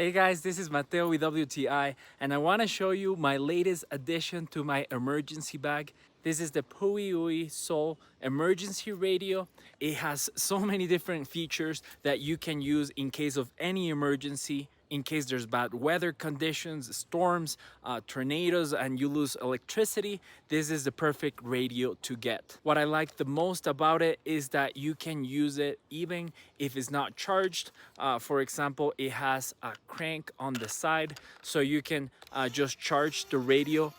Hey guys, this is Mateo with WTI, and I want to show you my latest addition to my emergency bag. This is the Puiuisoul emergency radio. It has so many different features that you can use in case of any emergency, in case there's bad weather conditions, storms, tornadoes, and you lose electricity. This is the perfect radio to get. What I like the most about it is that you can use it even if it's not charged. For example, it has a crank on the side, so you can just charge the radio,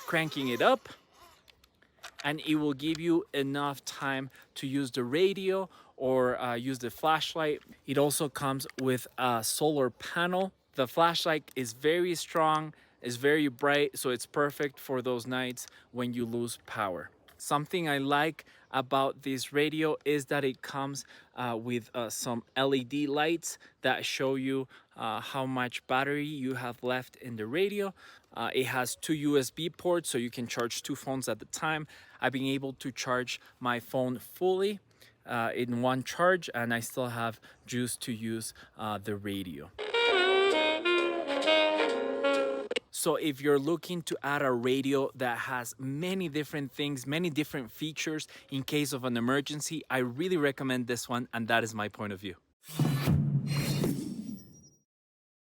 cranking it up, and it will give you enough time to use the radio or use the flashlight. It also comes with a solar panel. The flashlight is very strong, is very bright, so it's perfect for those nights when you lose power. Something I like about this radio is that it comes with some LED lights that show you how much battery you have left in the radio. It has two USB ports, so you can charge two phones at the time. I've been able to charge my phone fully in one charge, and I still have juice to use the radio. So if you're looking to add a radio that has many different things, many different features in case of an emergency, I really recommend this one, and that is my point of view.